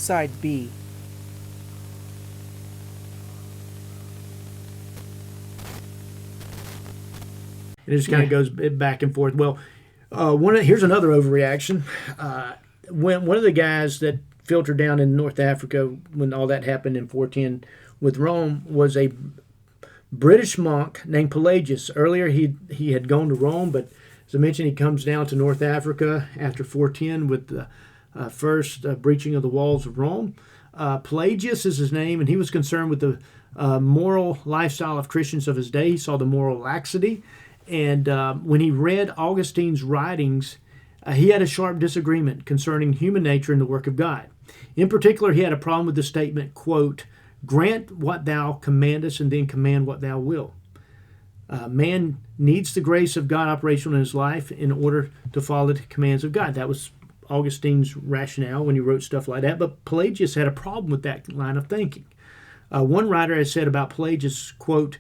Side B. It just kind of goes back and forth. Well, here's another overreaction. When one of the guys that filtered down in North Africa when all that happened in 410 with Rome was a British monk named Pelagius. Earlier he had gone to Rome, but as I mentioned, he comes down to North Africa after 410 with the first breaching of the walls of Rome. Pelagius is his name, and he was concerned with the moral lifestyle of Christians of his day. He saw the moral laxity. And when he read Augustine's writings, he had a sharp disagreement concerning human nature and the work of God. In particular, he had a problem with the statement, quote, "Grant what thou commandest and then command what thou wilt." Man needs the grace of God operational in his life in order to follow the commands of God. That was Augustine's rationale when he wrote stuff like that. But Pelagius had a problem with that line of thinking. One writer has said about Pelagius, quote,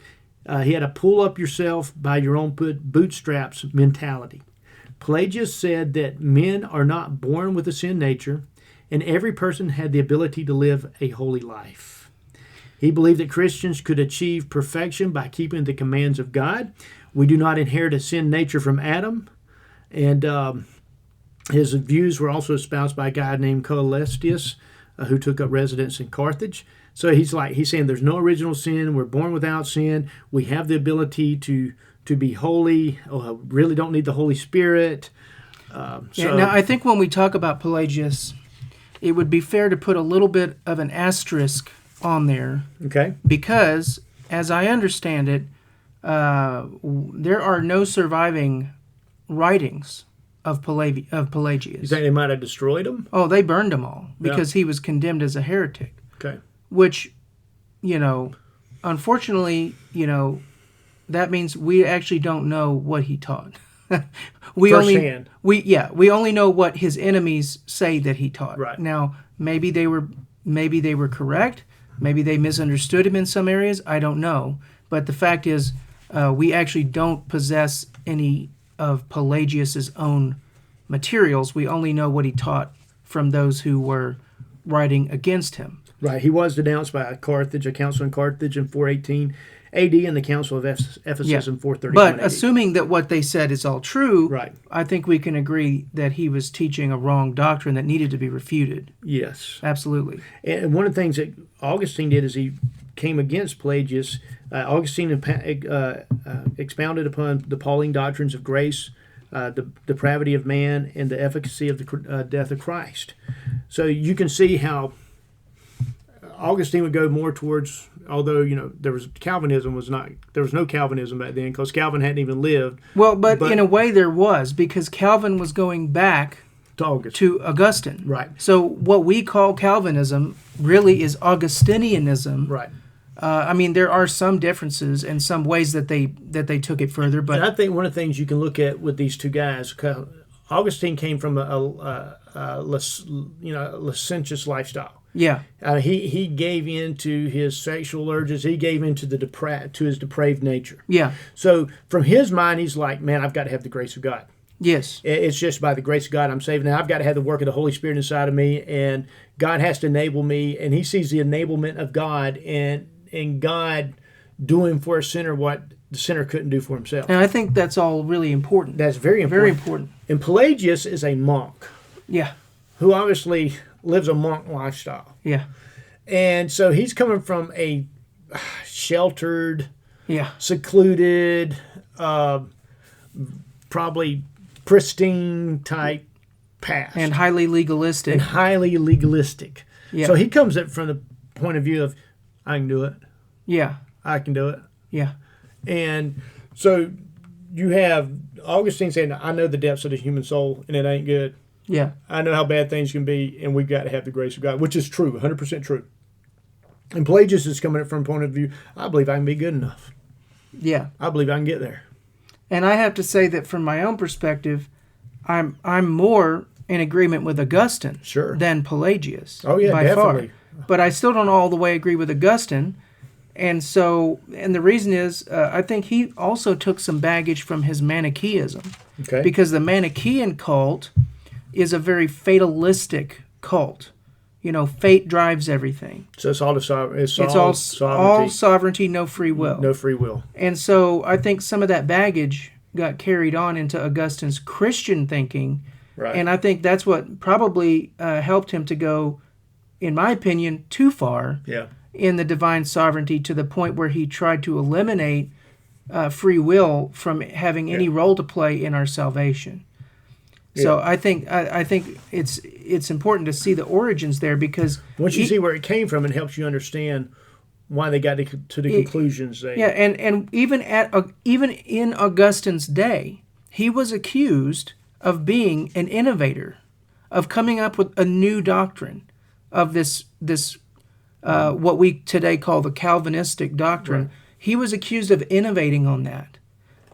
he had a pull up yourself by your own bootstraps mentality. Pelagius said that men are not born with a sin nature, and every person had the ability to live a holy life. He believed that Christians could achieve perfection by keeping the commands of God. We do not inherit a sin nature from Adam. And his views were also espoused by a guy named Coelestius, who took up residence in Carthage. So he's saying there's no original sin. We're born without sin. We have the ability to be holy. Really don't need the Holy Spirit. Now, I think when we talk about Pelagius, it would be fair to put a little bit of an asterisk on there. Okay. Because, as I understand it, there are no surviving writings of Pelagius. You think they might have destroyed them? Oh, they burned them all because he was condemned as a heretic. Okay. Which, unfortunately, that means we actually don't know what he taught. we Firsthand. only know what his enemies say that he taught. Right. Now, maybe they were correct. Maybe they misunderstood him in some areas. I don't know. But the fact is, we actually don't possess any of Pelagius's own materials. We only know what he taught from those who were writing against him. Right. He was denounced by a council in Carthage in 418 AD and the Council of Ephesus in 431 But AD. assuming that what they said is all true, right. I think we can agree that he was teaching a wrong doctrine that needed to be refuted. Yes. Absolutely. And one of the things that Augustine did is he came against Pelagius. Augustine expounded upon the Pauline doctrines of grace, the depravity of man, and the efficacy of the death of Christ. So you can see how Augustine would go more towards, although there was no Calvinism back then because Calvin hadn't even lived. Well, but in a way there was, because Calvin was going back to Augustine. Right. So what we call Calvinism really is Augustinianism. Right. There are some differences and some ways that they took it further, but and I think one of the things you can look at with these two guys, Augustine came from a licentious lifestyle. Yeah. He gave in to his sexual urges. He gave in to his depraved nature. Yeah. So from his mind, he's like, man, I've got to have the grace of God. Yes. It's just by the grace of God I'm saved. Now I've got to have the work of the Holy Spirit inside of me, and God has to enable me. And he sees the enablement of God and God doing for a sinner what the sinner couldn't do for himself. And I think that's all really important. That's very important. Very important. And Pelagius is a monk. Yeah. Who obviously lives a monk lifestyle. Yeah. And so he's coming from a sheltered, yeah, secluded, probably pristine type past. And highly legalistic. Yeah. So he comes at from the point of view of, I can do it. Yeah. I can do it. Yeah. And so you have Augustine saying, I know the depths of the human soul, and it ain't good. Yeah. I know how bad things can be, and we've got to have the grace of God, which is true, 100% true. And Pelagius is coming from a point of view, I believe I can be good enough. Yeah. I believe I can get there. And I have to say that from my own perspective, I'm more in agreement with Augustine than Pelagius. Oh, yeah, by definitely. Far. But I still don't all the way agree with Augustine. And the reason is, I think he also took some baggage from his Manichaeism. Okay. Because the Manichaean cult is a very fatalistic cult. fate drives everything. So it's all sovereignty. It's all sovereignty, no free will. No free will. And so I think some of that baggage got carried on into Augustine's Christian thinking. Right. And I think that's what probably helped him to go, in my opinion, too far in the divine sovereignty, to the point where he tried to eliminate free will from having any role to play in our salvation. Yeah. So I think it's important to see the origins there, because once you see where it came from, it helps you understand why they got to the conclusions. And even in Augustine's day, he was accused of being an innovator, of coming up with a new doctrine, of this what we today call the Calvinistic doctrine. Right. He was accused of innovating on that,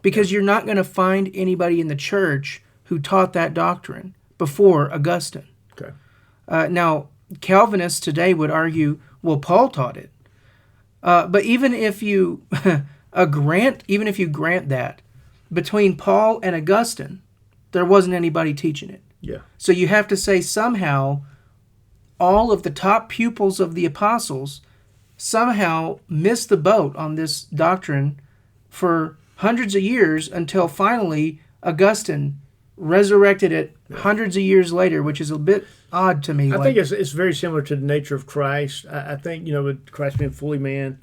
because you're not going to find anybody in the church who taught that doctrine before Augustine. Okay. Now, Calvinists today would argue, well, Paul taught it. But even if you grant that, between Paul and Augustine, there wasn't anybody teaching it. Yeah. So you have to say somehow all of the top pupils of the apostles somehow missed the boat on this doctrine for hundreds of years, until finally Augustine resurrected it hundreds of years later, which is a bit odd to me. I think it's very similar to the nature of Christ. I think, with Christ being fully man,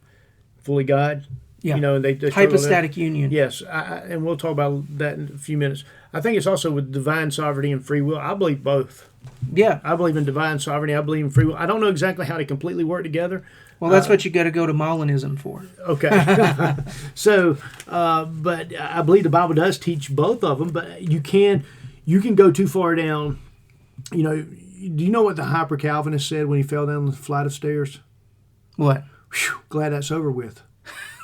fully God. Yeah. They hypostatic union. Yes, and we'll talk about that in a few minutes. I think it's also with divine sovereignty and free will. I believe both. Yeah. I believe in divine sovereignty. I believe in free will. I don't know exactly how they completely work together. Well, that's what you got to go to Molinism for. Okay. So, but I believe the Bible does teach both of them. But you can go too far down. Do you know what the hyper Calvinist said when he fell down the flight of stairs? What? Whew, glad that's over with.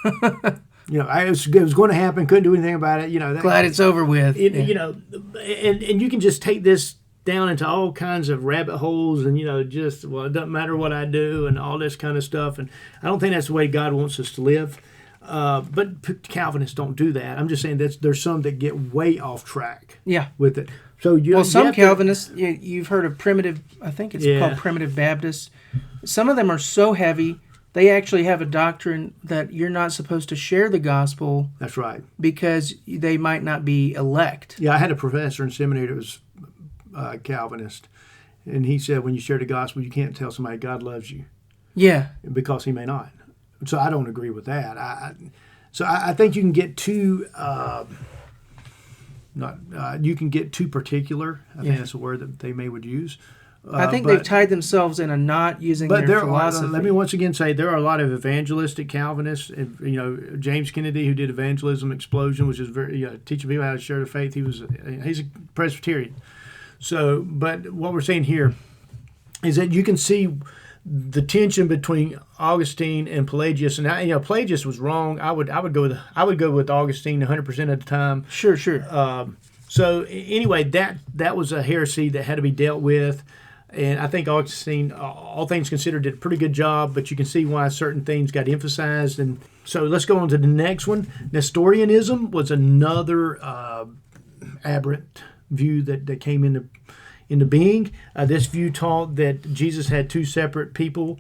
It was going to happen. Couldn't do anything about it. Glad it's over with. And you can just take this down into all kinds of rabbit holes, and it doesn't matter what I do, and all this kind of stuff. And I don't think that's the way God wants us to live. But Calvinists don't do that. I'm just saying that there's some that get way off track. With it. So some Calvinists, you've heard of primitive. I think it's called primitive Baptists. Some of them are so heavy. They actually have a doctrine that you're not supposed to share the gospel. That's right. Because they might not be elect. Yeah, I had a professor in seminary that was Calvinist, and he said when you share the gospel, you can't tell somebody God loves you. Yeah. Because he may not. So I don't agree with that. I think you can get too you can get too particular. I think that's a word that they would use. I think they've tied themselves in a knot using their philosophy. Let me once again say there are a lot of evangelistic Calvinists. James Kennedy, who did Evangelism Explosion, which is very teaching people how to share their faith. He's a Presbyterian. So, but what we're saying here is that you can see the tension between Augustine and Pelagius, and Pelagius was wrong. I would go with Augustine 100% of the time. Sure. So anyway, that was a heresy that had to be dealt with. And I think Augustine, all things considered, did a pretty good job, but you can see why certain things got emphasized. And so let's go on to the next one. Nestorianism was another aberrant view that came into being. This view taught that Jesus had two separate people.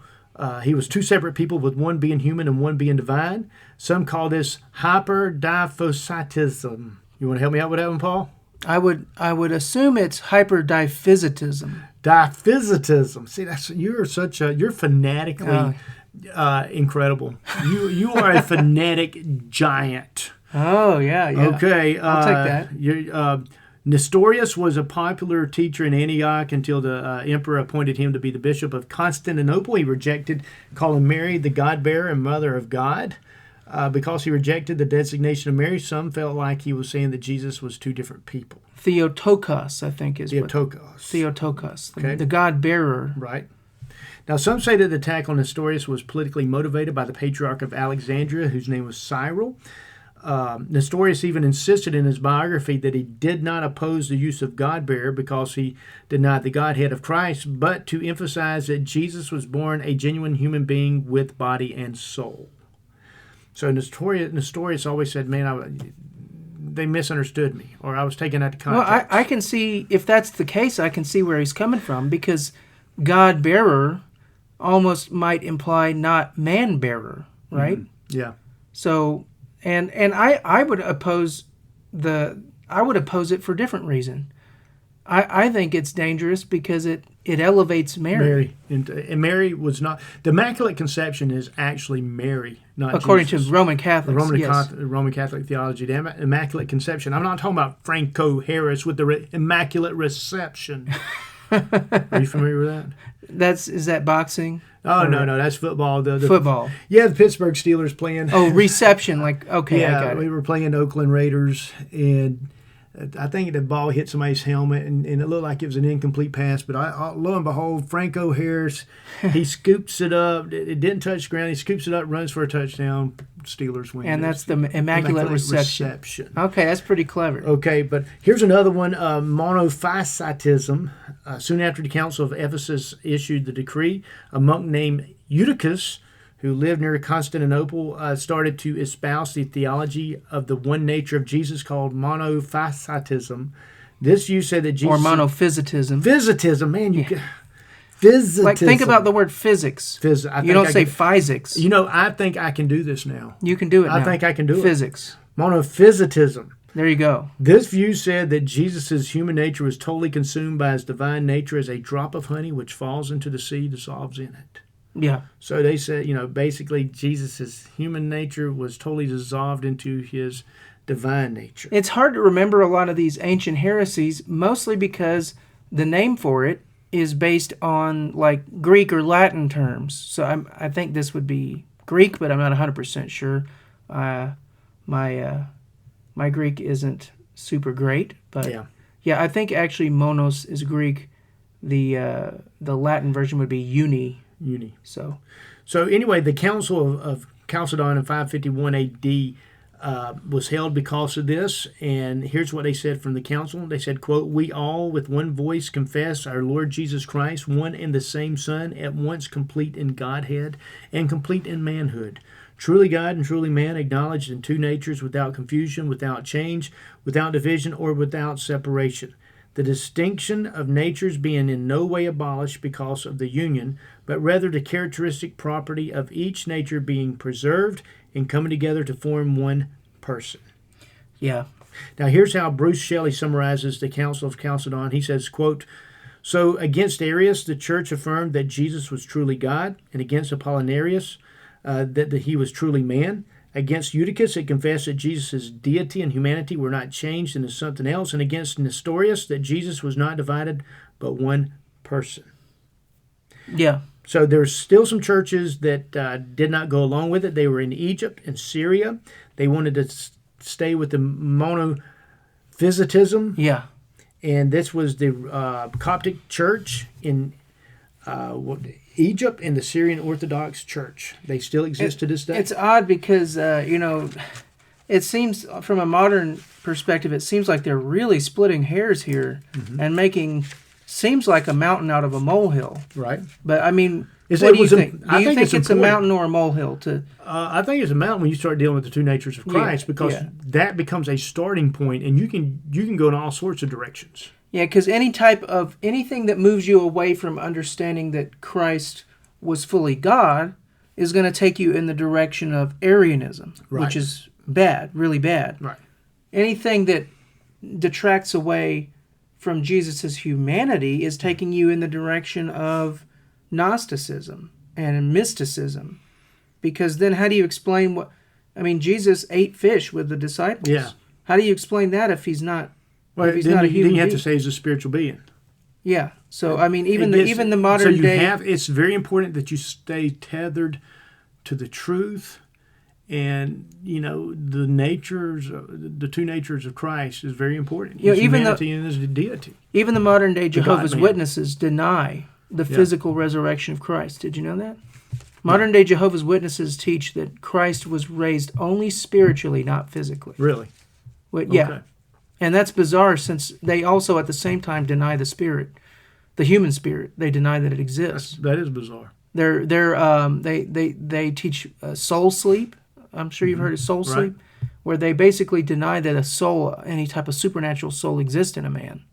He was two separate people, with one being human and one being divine. Some call this hyperdiphysitism. You want to help me out with that one, Paul? I would assume it's hyperdiphysitism. Diphysitism. See, you're fanatically incredible. You are a fanatic giant. Oh yeah. Okay, I'll take that. Nestorius was a popular teacher in Antioch until the emperor appointed him to be the bishop of Constantinople. He rejected calling Mary the God-bearer and mother of God. Because he rejected the designation of Mary, some felt like he was saying that Jesus was two different people. Theotokos, I think, is Theotokos. Okay. The God-bearer. Right. Now, some say that the attack on Nestorius was politically motivated by the Patriarch of Alexandria, whose name was Cyril. Nestorius even insisted in his biography that he did not oppose the use of God-bearer because he denied the Godhead of Christ, but to emphasize that Jesus was born a genuine human being with body and soul. So Nestorius always said, man, they misunderstood me, or I was taken out of context. Well, I can see, if that's the case, I can see where he's coming from, because God bearer almost might imply not man bearer, right? Yeah. So, and I would oppose it for a different reason. I think it's dangerous because it elevates Mary. And Mary was not, the Immaculate Conception is actually Mary, not According Jesus. to Roman Catholics, Roman Catholic theology, the Immaculate Conception. I'm not talking about Franco Harris with the Immaculate Reception. Are you familiar with that? Is that boxing? Oh, no, that's football. The Football. Yeah, the Pittsburgh Steelers playing. Oh, reception. Okay, I got it. We were playing the Oakland Raiders, and I think the ball hit somebody's helmet, and it looked like it was an incomplete pass. But lo and behold, Franco Harris, he scoops it up. It didn't touch the ground. He scoops it up, runs for a touchdown. Steelers win. And that's the Immaculate Reception. Okay, that's pretty clever. Okay, but here's another one, monophysitism. Soon after the Council of Ephesus issued the decree, a monk named Eutychus, who lived near Constantinople, started to espouse the theology of the one nature of Jesus called monophysitism. This view said that Jesus... Or monophysitism. Physitism, man, you... Yeah. Physitism. Like, think about the word physics. You don't say physics. I think I can do this now. You can do it now. I think I can do it. Physics. Monophysitism. There you go. This view said that Jesus' human nature was totally consumed by his divine nature as a drop of honey which falls into the sea, dissolves in it. Yeah. So they said, basically Jesus' human nature was totally dissolved into his divine nature. It's hard to remember a lot of these ancient heresies, mostly because the name for it is based on like Greek or Latin terms. So I think this would be Greek, but I'm not 100% sure. My Greek isn't super great, but yeah, I think actually monos is Greek. The Latin version would be uni. So anyway, the Council of Chalcedon in 551 A.D. Was held because of this, and here's what they said from the council. They said, quote, "We all with one voice confess our Lord Jesus Christ, one and the same Son, at once complete in Godhead and complete in manhood, truly God and truly man, acknowledged in two natures, without confusion, without change, without division, or without separation. The distinction of natures being in no way abolished because of the union, but rather the characteristic property of each nature being preserved and coming together to form one person." Yeah. Now here's how Bruce Shelley summarizes the Council of Chalcedon. He says, quote, "So against Arius, the church affirmed that Jesus was truly God, and against Apollinarius, that he was truly man. Against Eutychus, it confessed that Jesus' deity and humanity were not changed into something else, and against Nestorius, that Jesus was not divided, but one person." Yeah. So there's still some churches that did not go along with it. They were in Egypt and Syria. They wanted to stay with the monophysitism. Yeah. And this was the Coptic church in Egypt and the Syrian Orthodox Church. They still exist to this day. It's odd because, it seems from a modern perspective, it seems like they're really splitting hairs here and making... Seems like a mountain out of a molehill. Right. But, I mean, what do you think? Do you think it's a mountain or a molehill? I think it's a mountain when you start dealing with the two natures of Christ, because that becomes a starting point, and you can go in all sorts of directions. Yeah, because anything that moves you away from understanding that Christ was fully God is going to take you in the direction of Arianism, which is bad, really bad. Right. Anything that detracts away from Jesus' humanity is taking you in the direction of Gnosticism and mysticism. Because then how do you explain Jesus ate fish with the disciples. Yeah. How do you explain that if he's not Well, if he's not a human then you have being? to say he's a spiritual being. Yeah. So, even the modern day... It's very important that you stay tethered to the truth. And, the two natures of Christ is very important. His humanity and his deity. Even the modern day Jehovah's Witnesses deny the physical resurrection of Christ. Did you know that? Modern day Jehovah's Witnesses teach that Christ was raised only spiritually, not physically. Really? Yeah. Okay. And that's bizarre since they also at the same time deny the spirit, the human spirit. They deny that it exists. That is bizarre. They teach soul sleep. I'm sure you've heard of soul sleep, where they basically deny that a soul, any type of supernatural soul, exists in a man.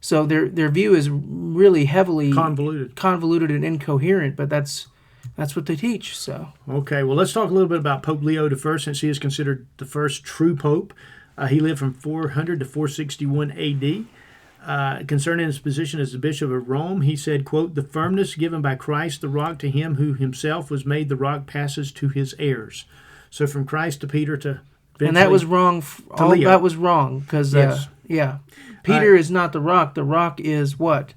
So their view is really heavily convoluted and incoherent, but that's what they teach. So okay, well, let's talk a little bit about Pope Leo I, since he is considered the first true pope. He lived from 400 to 461 A.D. Concerning his position as the Bishop of Rome, he said, quote, "The firmness given by Christ the rock to him who himself was made the rock passes to his heirs." So from Christ to Peter to and that was wrong. Leo. That was wrong because Peter is not the rock. The rock is what?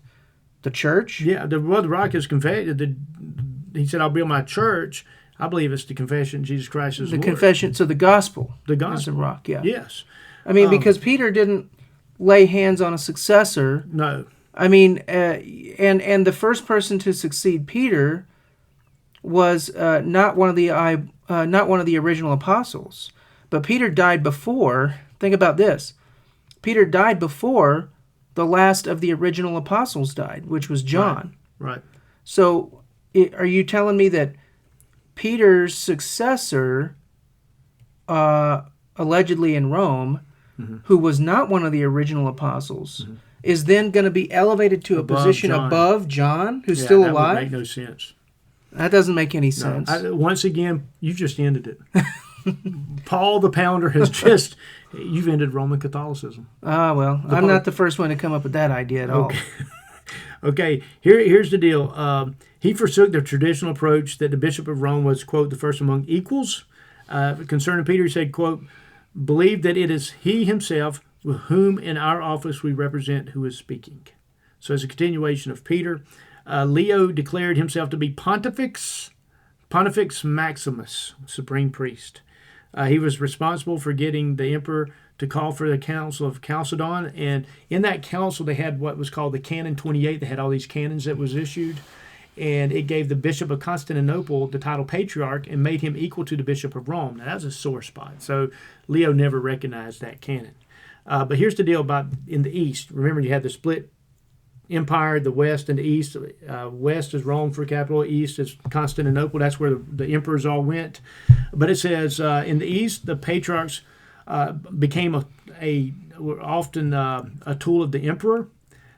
The church? Yeah, the rock is he said, "I'll build my church." I believe it's the confession Jesus Christ is Lord. The confession, so the gospel. The gospel. Is the rock, yeah. Yes. I mean, because Peter didn't lay hands on a successor. No. I mean, and the first person to succeed Peter was not one of the original apostles, but Peter died before. Think about this: Peter died before the last of the original apostles died, which was John. Right. So, are you telling me that Peter's successor, allegedly in Rome, who was not one of the original apostles, is then going to be elevated to a position above John, who's still alive? That would make no sense. That doesn't make any sense. Once again, you just ended it. Paul the Pounder has just, you've ended Roman Catholicism. Well, I'm not the first one to come up with that idea at all. Okay, here's the deal. He forsook the traditional approach that the Bishop of Rome was, quote, the first among equals. Concerning Peter, he said, quote, "Believe that it is he himself with whom in our office we represent who is speaking." So as a continuation of Peter, Leo declared himself to be Pontifex Maximus, supreme priest. He was responsible for getting the emperor to call for the Council of Chalcedon, and in that council they had what was called the Canon 28. They had all these canons that was issued, and it gave the Bishop of Constantinople the title Patriarch and made him equal to the Bishop of Rome. Now that was a sore spot, so Leo never recognized that canon. But here's the deal about in the East. Remember, you had the split empire, the West and the East. West is Rome for capital, East is Constantinople. That's where the emperors all went. But it says in the East, the patriarchs became often a tool of the emperor.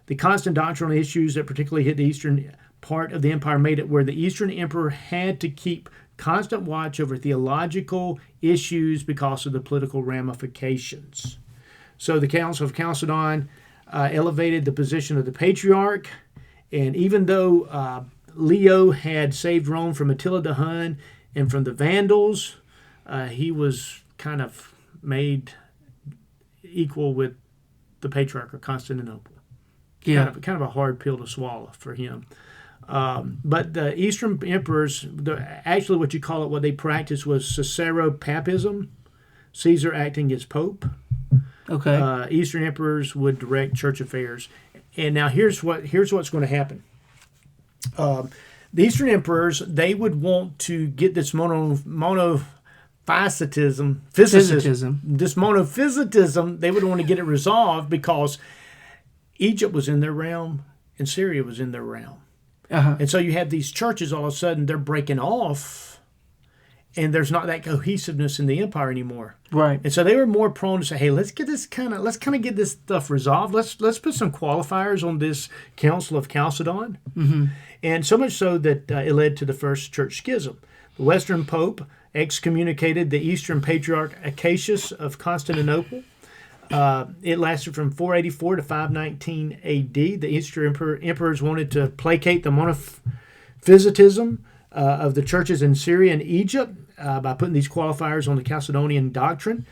The constant doctrinal issues that particularly hit the eastern part of the empire made it where the Eastern emperor had to keep constant watch over theological issues because of the political ramifications. So the Council of Chalcedon elevated the position of the patriarch, and even though Leo had saved Rome from Attila the Hun and from the Vandals, he was kind of made equal with the patriarch of Constantinople. Yeah. Kind of a hard pill to swallow for him. But the Eastern emperors, actually what you call it, what they practiced was Caesaro-papism, Caesar acting as pope. Okay. Eastern emperors would direct church affairs. And now here's what's going to happen. The Eastern emperors, they would want to get this monophysitism, this monophysitism, they would want to get it resolved because Egypt was in their realm and Syria was in their realm. Uh-huh. And so you have these churches, all of a sudden they're breaking off and there's not that cohesiveness in the empire anymore. Right. And so they were more prone to say, hey, let's get this stuff resolved. Let's put some qualifiers on this Council of Chalcedon. Mm-hmm. And so much so that it led to the first church schism. The Western Pope excommunicated the Eastern Patriarch Acacius of Constantinople. It lasted from 484 to 519 A.D. The Eastern emperors wanted to placate the monophysitism of the churches in Syria and Egypt by putting these qualifiers on the Chalcedonian doctrine.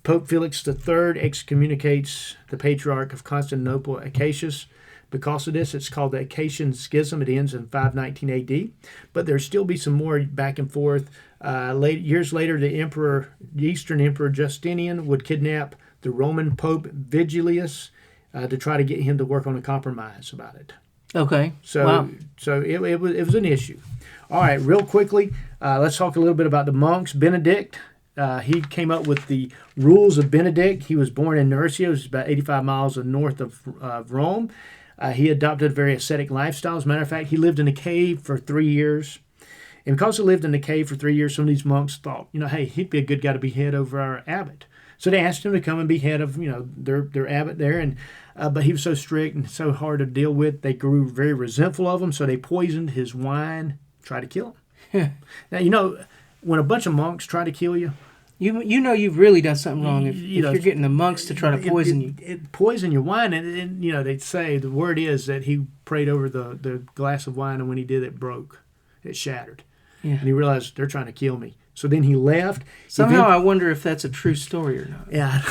Pope Felix III excommunicates the Patriarch of Constantinople, Acacius. Because of this, it's called the Acacian Schism. It ends in 519 A.D. But there'll still be some more back and forth. Years later, the Eastern Emperor Justinian would kidnap the Roman Pope Vigilius to try to get him to work on a compromise about it. Okay. So, wow. So it was an issue. All right, real quickly, let's talk a little bit about the monks. Benedict, he came up with the rules of Benedict. He was born in Nursia, which is about 85 miles north of Rome. He adopted a very ascetic lifestyle. As a matter of fact, he lived in a cave for 3 years. And because he lived in the cave for 3 years, some of these monks thought, hey, he'd be a good guy to be head over our abbot. So they asked him to come and be head of, their abbot there, and but he was so strict and so hard to deal with. They grew very resentful of him, so they poisoned his wine, tried to kill him. Now when a bunch of monks try to kill you, you've really done something wrong if you're getting the monks to try to poison you. It poison your wine, and they say the word is that he prayed over the glass of wine, and when he did, it broke, it shattered, and he realized they're trying to kill me. So then he left. Somehow I wonder if that's a true story or not. Yeah.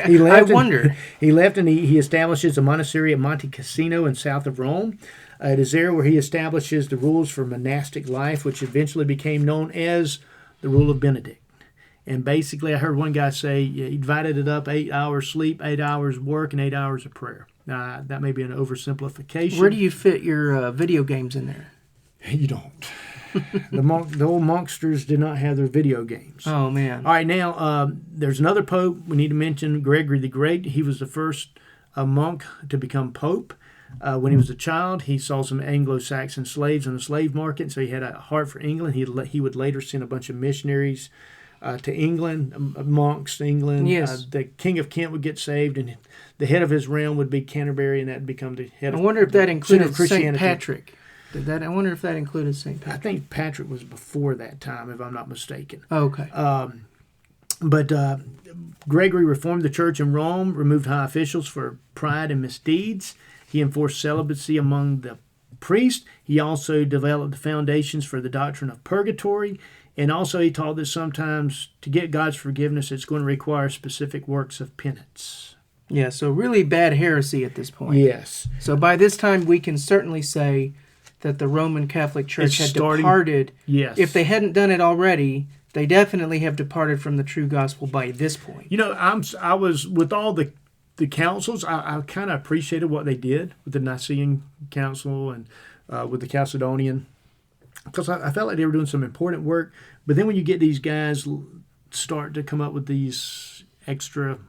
He left. I wonder. He left and he establishes a monastery at Monte Cassino in south of Rome. It is there where he establishes the rules for monastic life, which eventually became known as the Rule of Benedict. And basically, I heard one guy say he divided it up: 8 hours sleep, 8 hours work, and 8 hours of prayer. Now, that may be an oversimplification. Where do you fit your video games in there? You don't. The old monksters did not have their video games. Oh, man. All right, now, there's another pope. We need to mention Gregory the Great. He was the first monk to become pope. When he was a child, he saw some Anglo-Saxon slaves on the slave market, so he had a heart for England. He would later send a bunch of missionaries to England, monks to England. Yes. The King of Kent would get saved, and the head of his realm would be Canterbury, and that would become the head of I wonder if that included St. Christianity. Patrick. I wonder if that included St. Patrick. I think Patrick was before that time, if I'm not mistaken. Okay. But Gregory reformed the church in Rome, removed high officials for pride and misdeeds. He enforced celibacy among the priests. He also developed the foundations for the doctrine of purgatory. And also he taught that sometimes to get God's forgiveness, it's going to require specific works of penance. Yeah, so really bad heresy at this point. Yes. So by this time, we can certainly say that the Roman Catholic Church had departed. Yes. If they hadn't done it already, they definitely have departed from the true gospel by this point. I was with all the councils. I kind of appreciated what they did with the Nicene Council and with the Chalcedonian, because I felt like they were doing some important work. But then when you get these guys start to come up with these extra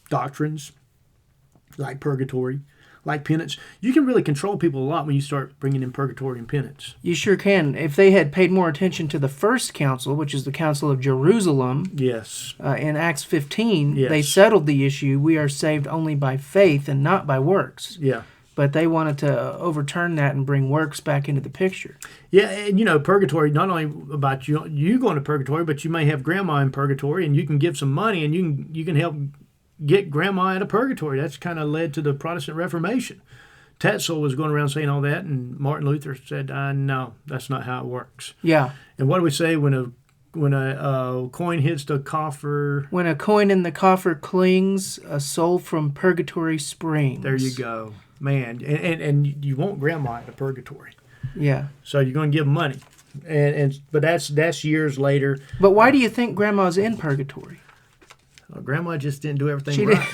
doctrines, like purgatory, like penance, you can really control people a lot when you start bringing in purgatory and penance. You sure can. If they had paid more attention to the first council, which is the Council of Jerusalem, yes, in Acts 15, yes, they settled the issue. We are saved only by faith and not by works. Yeah. But they wanted to overturn that and bring works back into the picture. Yeah, and purgatory, not only about you going to purgatory, but you may have grandma in purgatory, and you can give some money, and you can help get grandma out of purgatory. That's kind of led to the Protestant Reformation. Tetzel was going around saying all that, and Martin Luther said, no, that's not how it works. Yeah. And what do we say when a coin hits the coffer? When a coin in the coffer clings, a soul from purgatory springs. There you go. Man, and you want grandma out of purgatory. Yeah. So you're going to give them money. But that's years later. But why do you think grandma's in purgatory? Well, grandma just didn't do everything right.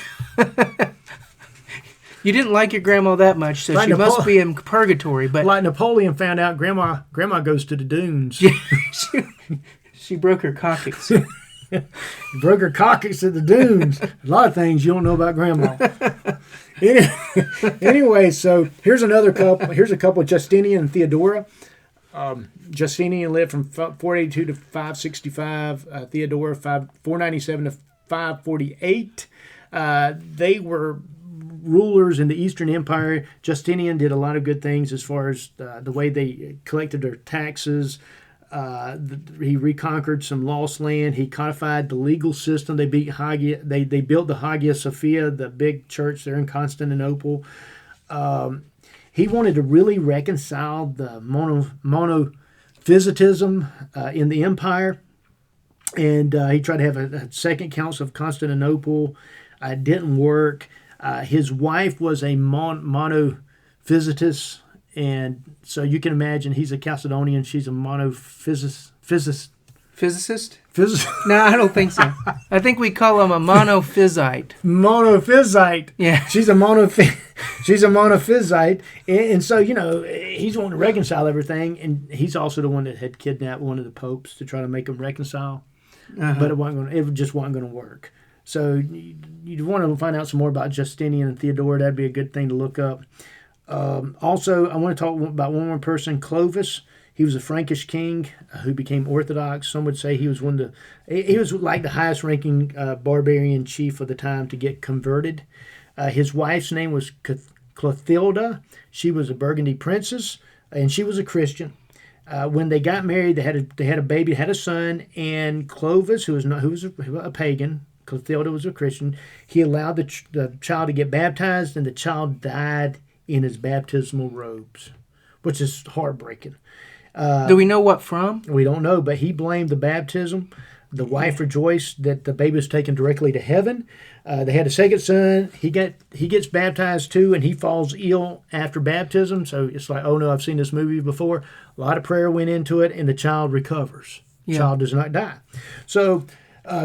You didn't like your grandma that much, so like she must be in purgatory. But like Napoleon found out, grandma goes to the dunes. She broke her coccyx. Broke her coccyx at the dunes. A lot of things you don't know about grandma. Anyway, so here's another couple. Here's a couple, Justinian and Theodora. Justinian lived from 482 to 565. Theodora 497 to 548. They were rulers in the Eastern Empire. Justinian did a lot of good things as far as the way they collected their taxes. He reconquered some lost land. He codified the legal system. They built the Hagia Sophia, the big church there in Constantinople. He wanted to really reconcile the monophysitism in the empire, and he tried to have a second council of Constantinople. It didn't work. His wife was a monophysitist. And so you can imagine he's a Chalcedonian. She's a monophysicist. Physicist? No, I don't think so. I think we call him a monophysite. Monophysite. Yeah. She's a monophysite. And so, he's wanting to reconcile everything. And he's also the one that had kidnapped one of the popes to try to make them reconcile. Uh-huh. But it just wasn't going to work. So you want to find out some more about Justinian and Theodora. That'd be a good thing to look up. Also, I want to talk about one more person, Clovis. He was a Frankish king who became Orthodox. Some would say he was he was like the highest ranking barbarian chief of the time to get converted. His wife's name was Clothilda. She was a Burgundy princess, and she was a Christian. When they got married, they had a baby, had a son, and Clovis, who was a pagan, Clothilda was a Christian. He allowed the child to get baptized, and the child died in his baptismal robes, which is heartbreaking. Do we know what from? We don't know, but he blamed the baptism. The wife rejoiced that the baby was taken directly to heaven. They had a second son. He gets baptized too, and he falls ill after baptism. So it's like, oh no, I've seen this movie before. A lot of prayer went into it, and the child recovers. The child does not die. So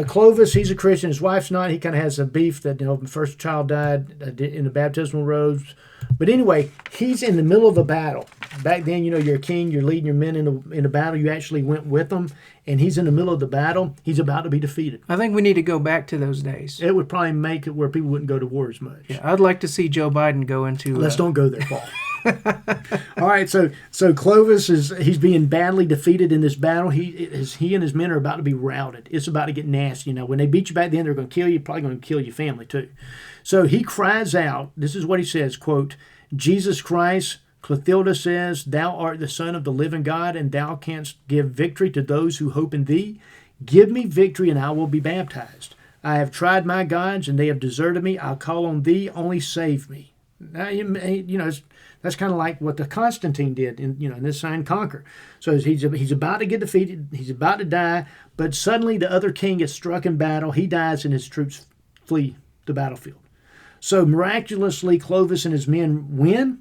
Clovis, he's a Christian. His wife's not. He kind of has a beef that the first child died in the baptismal robes. But anyway, he's in the middle of a battle. Back then, you're a king. You're leading your men in a battle. You actually went with them, and he's in the middle of the battle. He's about to be defeated. I think we need to go back to those days. It would probably make it where people wouldn't go to war as much. Yeah, I'd like to see Joe Biden go into. Let's don't go there, Paul. All right, so Clovis he's being badly defeated in this battle. He and his men are about to be routed. It's about to get nasty. When they beat you back then, they're going to kill you. Probably going to kill your family too. So he cries out. This is what he says, quote, Jesus Christ, Clothilda says, thou art the Son of the living God, and thou canst give victory to those who hope in thee. Give me victory, and I will be baptized. I have tried my gods, and they have deserted me. I'll call on thee, only save me. Now, that's kind of like what the Constantine did in this Sign Conquer. So he's about to get defeated. He's about to die, but suddenly the other king is struck in battle. He dies, and his troops flee the battlefield. So miraculously, Clovis and his men win.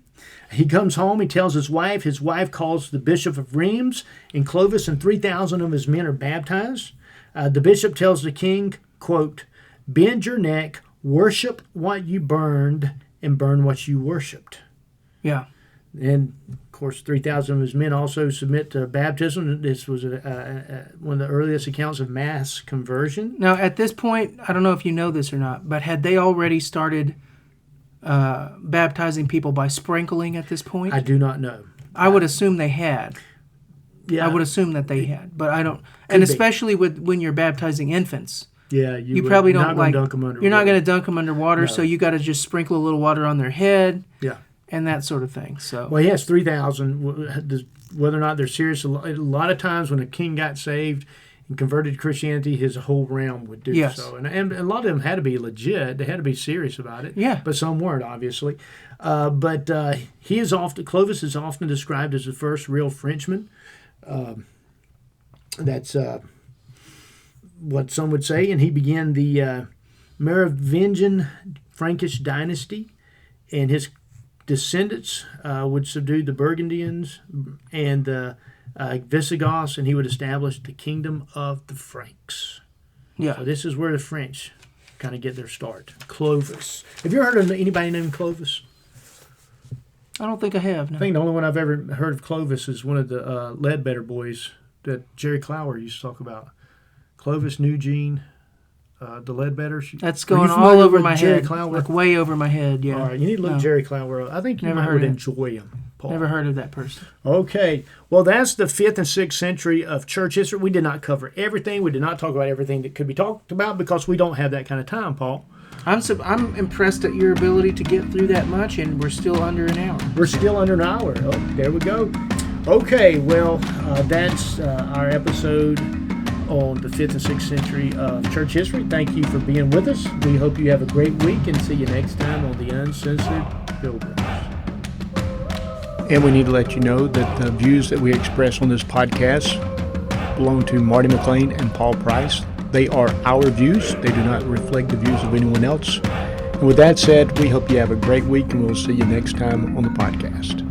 He comes home. He tells his wife. His wife calls the bishop of Rheims, and Clovis and 3,000 of his men are baptized. The bishop tells the king, quote, bend your neck, worship what you burned, and burn what you worshipped. Yeah. And, of course, 3,000 of his men also submit to baptism. This was one of the earliest accounts of mass conversion. Now, at this point, I don't know if you know this or not, but had they already started baptizing people by sprinkling at this point? I do not know. I would assume they had. Yeah. I would assume that they had, but I don't. And especially when you're baptizing infants. Yeah, you probably don't like. Dunk them under you're water. not going to dunk them under water, No. so you got to just sprinkle a little water on their head. Yeah. And that sort of thing. So. Well, he has 3,000. Whether or not they're serious, a lot of times when a king got saved and converted to Christianity, his whole realm would do so. And a lot of them had to be legit. They had to be serious about it. Yeah. But some weren't, obviously. But Clovis is often described as the first real Frenchman. That's what some would say. And he began the Merovingian Frankish dynasty, and his descendants would subdue the Burgundians and the Visigoths, and he would establish the kingdom of the Franks. Yeah. So this is where the French kind of get their start. Clovis. Have you ever heard of anybody named Clovis? I don't think I have. No. I think the only one I've ever heard of Clovis is one of the Ledbetter boys that Jerry Clower used to talk about. Clovis Nugene. The Ledbetter. That's going all over my head. Clower? Like way over my head, yeah. All right, you need to look Jerry Clower up. I think you would enjoy him, Paul. Never heard of that person. Okay. Well, that's the 5th and 6th century of church history. We did not cover everything. We did not talk about everything that could be talked about because we don't have that kind of time, Paul. I'm impressed at your ability to get through that much, and we're still under an hour. We're still under an hour. Oh, there we go. Okay, well, that's our episode on the 5th and 6th century of church history. Thank you for being with us. We hope you have a great week and see you next time on the Uncensored Pilgrims. And we need to let you know that the views that we express on this podcast belong to Marty McLain and Paul Price. They are our views. They do not reflect the views of anyone else. And with that said, we hope you have a great week, and we'll see you next time on the podcast.